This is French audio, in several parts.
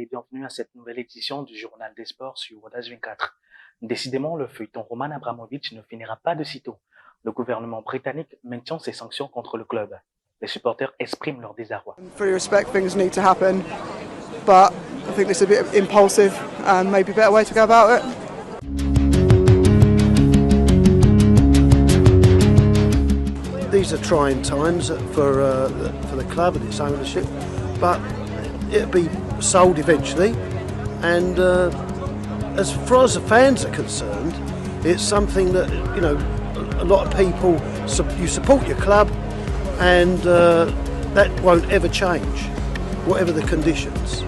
et bienvenue à cette nouvelle édition du Journal des Sports sur Rodage 24. Décidément, le feuilleton Roman Abramovich ne finira pas de sitôt. Le gouvernement britannique maintient ses sanctions contre le club. Les supporters expriment leur désarroi. Fully respect things need to happen, but I think this is a bit impulsive and maybe a better way to go about it. These are trying times for the club and its ownership, but it'll be sold eventually. And as far as the fans are concerned, it's something that a lot of people you support your club, and that won't ever change, whatever the conditions.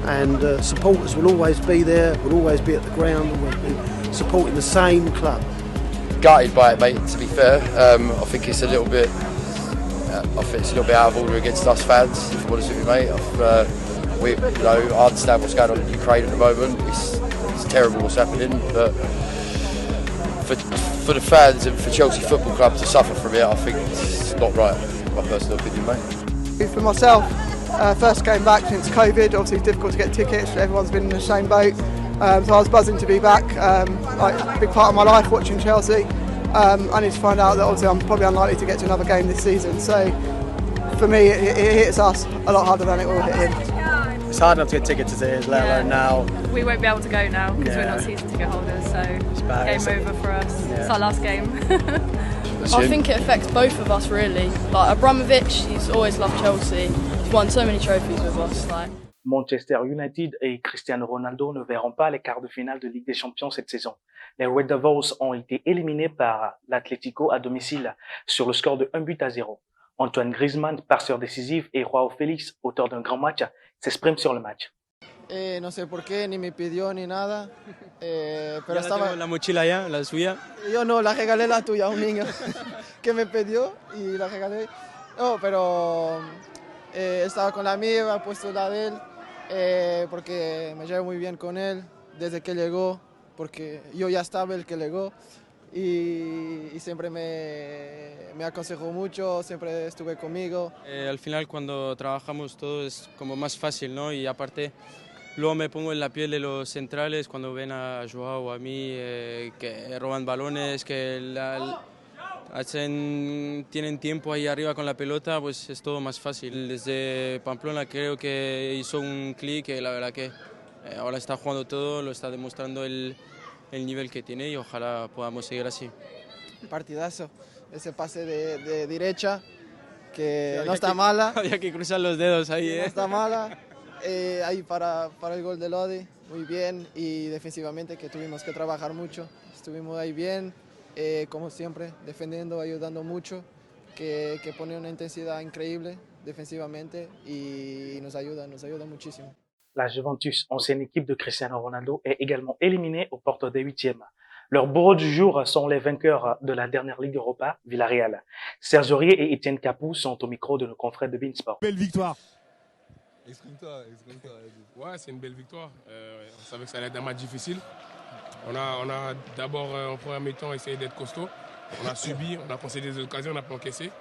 And supporters will always be there, will always be at the ground, will be supporting the same club. Gutted by it, mate. To be fair, I think it's a little bit. Out of order against us fans. If I'm honest with you, mate. I understand what's going on in Ukraine at the moment. It's terrible what's happening, but for the fans and for Chelsea Football Club to suffer from it, I think it's not right. My personal opinion, mate. For myself, first game back since COVID. Obviously, it's difficult to get tickets. Everyone's been in the same boat. So I was buzzing to be back. A big part of my life watching Chelsea. I need to find out that obviously I'm probably unlikely to get to another game this season. So for me, it hits us a lot harder than it will hit him. It's hard enough to get tickets as it is, let alone now. We won't be able to go now because we're not season ticket holders. So game over for us. Yeah. It's our last game. I think it affects both of us really. Like Abramovich, he's always loved Chelsea. He's won so many trophies with us. Manchester United et Cristiano Ronaldo ne verront pas les quarts de finale de Ligue des Champions cette saison. Les Red Devils ont été éliminés par l'Atlético à domicile sur le score de 1-0. Antoine Griezmann, passeur décisif, et Joao Félix, auteur d'un grand match, s'expriment sur le match. No sé por qué, ni me pidió ni nada. Pero ya estaba la mochila ya, la suya. Yo no, la regalé la tuya a un niño que me pidió y la regalé. No, pero estaba con la mía, he puesto la de él, porque me llevo muy bien con él desde que llegó, porque yo ya estaba el que llegó y siempre me aconsejó mucho, siempre estuve conmigo. Al final cuando trabajamos todo es como más fácil, ¿no? Y aparte luego me pongo en la piel de los centrales cuando ven a Joao o a mí que roban balones, que tienen tiempo ahí arriba con la pelota, pues es todo más fácil. Desde Pamplona creo que hizo un clic y la verdad que ahora está jugando todo, lo está demostrando el nivel que tiene y ojalá podamos seguir así. Partidazo, ese pase de derecha que no está mala. Había que cruzar los dedos ahí. No está mala, ahí para el gol de Lodi, muy bien, y defensivamente que tuvimos que trabajar mucho, estuvimos ahí bien. Como siempre, defendiendo, ayudando mucho, que pone una intensidad increíble defensivamente y nos ayuda muchísimo. La Juventus, ancienne équipe de Cristiano Ronaldo, est également éliminée aux portes des huitièmes. Leurs bourreaux du jour sont les vainqueurs de la dernière Ligue Europa, Villarreal. Serge Aurier et Étienne Capou sont au micro de nos confrères de Beansport. Belle victoire. Exprime-toi. Ouais, c'est une belle victoire. On savait que ça allait être un match difficile. On a d'abord, en première mi-temps, essayé d'être costaud. On a subi, on a concédé des occasions, on n'a pas encaissé.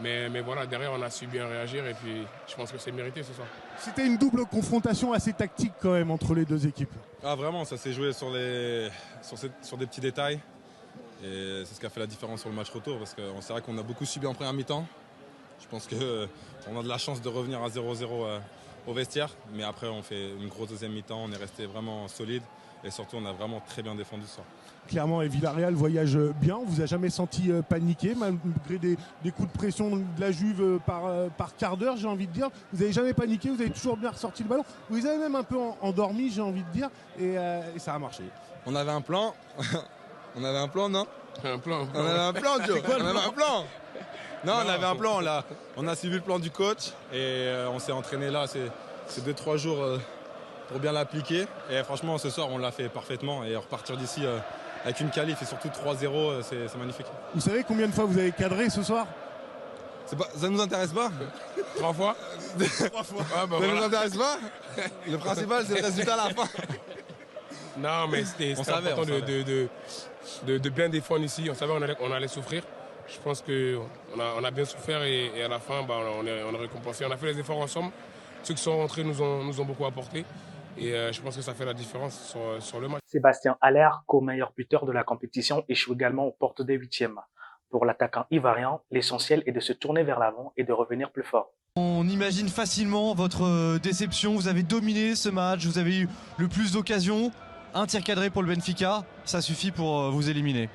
Mais voilà, derrière, on a su bien réagir et puis je pense que c'est mérité ce soir. C'était une double confrontation assez tactique quand même entre les deux équipes. Ah vraiment, ça s'est joué sur des petits détails. Et c'est ce qui a fait la différence sur le match retour parce que c'est vrai qu'on a beaucoup subi en première mi-temps. Je pense qu'on a de la chance de revenir à 0-0 au vestiaire. Mais après, on fait une grosse deuxième mi-temps, on est resté vraiment solide. Et surtout, on a vraiment très bien défendu ce soir. Clairement, et Villarreal voyage bien. On vous a jamais senti paniquer malgré des coups de pression de la Juve par quart d'heure, j'ai envie de dire. Vous n'avez jamais paniqué, vous avez toujours bien ressorti le ballon. Vous avez même un peu endormi, j'ai envie de dire, et ça a marché. On avait un plan. On avait un plan, non? Un plan. On avait un plan, Joe. Quoi, on avait un plan. Non, on avait un plan. On a suivi le plan du coach et on s'est entraîné là ces 2-3 jours pour bien l'appliquer. Et franchement, ce soir, on l'a fait parfaitement. Et repartir d'ici avec une qualif et surtout 3-0, c'est magnifique. Vous savez combien de fois vous avez cadré ce soir? Ça ne nous intéresse pas. 3 fois. 3 fois. Ah, bah ça ne voilà. nous intéresse pas. Le principal, c'est le résultat à la fin. Non, mais c'était important de bien défendre ici. On savait qu'on allait souffrir. Je pense qu'on a bien souffert et à la fin, on est récompensé. On a fait les efforts ensemble. Ceux qui sont rentrés nous ont beaucoup apporté. Et je pense que ça fait la différence sur le match. Sébastien Haller, co-meilleur buteur de la compétition, échoue également aux portes des huitièmes. Pour l'attaquant ivoirien, l'essentiel est de se tourner vers l'avant et de revenir plus fort. On imagine facilement votre déception. Vous avez dominé ce match, vous avez eu le plus d'occasions. Un tir cadré pour le Benfica, ça suffit pour vous éliminer.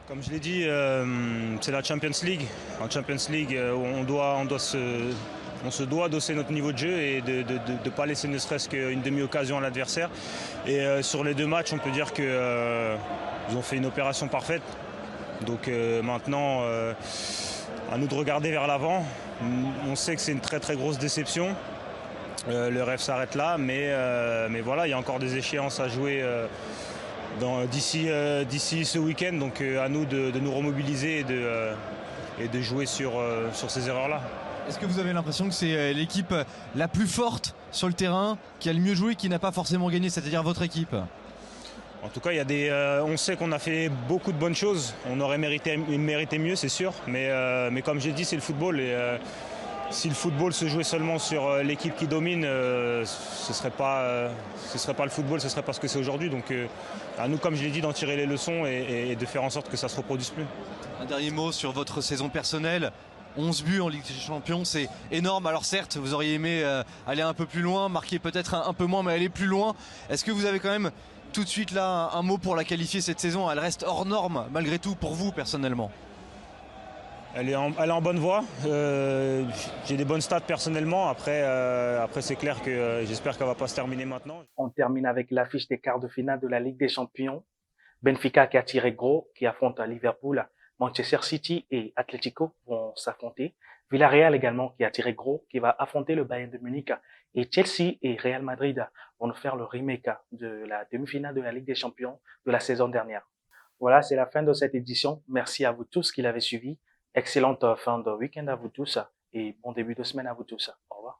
Comme je l'ai dit, c'est la Champions League. En Champions League, on se doit d'osser notre niveau de jeu et de ne pas laisser ne serait-ce qu'une demi-occasion à l'adversaire. Et sur les deux matchs, on peut dire qu'ils ont fait une opération parfaite. Donc maintenant, à nous de regarder vers l'avant. On sait que c'est une très très grosse déception. Le rêve s'arrête là, mais voilà, il y a encore des échéances à jouer d'ici ce week-end. Donc à nous de nous remobiliser et de jouer sur ces erreurs-là. Est-ce que vous avez l'impression que c'est l'équipe la plus forte sur le terrain, qui a le mieux joué, qui n'a pas forcément gagné, c'est-à-dire votre équipe ? En tout cas, on sait qu'on a fait beaucoup de bonnes choses. On aurait mérité mieux, c'est sûr. Mais comme j'ai dit, c'est le football. Et si le football se jouait seulement sur l'équipe qui domine, ce serait pas le football, ce serait pas ce que c'est aujourd'hui. Donc à nous, comme je l'ai dit, d'en tirer les leçons et de faire en sorte que ça se reproduise plus. Un dernier mot sur votre saison personnelle. 11 buts en Ligue des Champions, c'est énorme. Alors certes, vous auriez aimé aller un peu plus loin, marquer peut-être un peu moins, mais aller plus loin. Est-ce que vous avez quand même tout de suite là un mot pour la qualifier cette saison? Elle reste hors norme malgré tout pour vous personnellement. Elle est en bonne voie. J'ai des bonnes stats personnellement. Après c'est clair que j'espère qu'elle ne va pas se terminer maintenant. On termine avec l'affiche des quarts de finale de la Ligue des Champions. Benfica qui a tiré gros, qui affronte Liverpool. Manchester City et Atlético vont s'affronter. Villarreal également qui a tiré gros, qui va affronter le Bayern de Munich. Et Chelsea et Real Madrid vont nous faire le remake de la demi-finale de la Ligue des Champions de la saison dernière. Voilà, c'est la fin de cette édition. Merci à vous tous qui l'avez suivi. Excellente fin de week-end à vous tous et bon début de semaine à vous tous. Au revoir.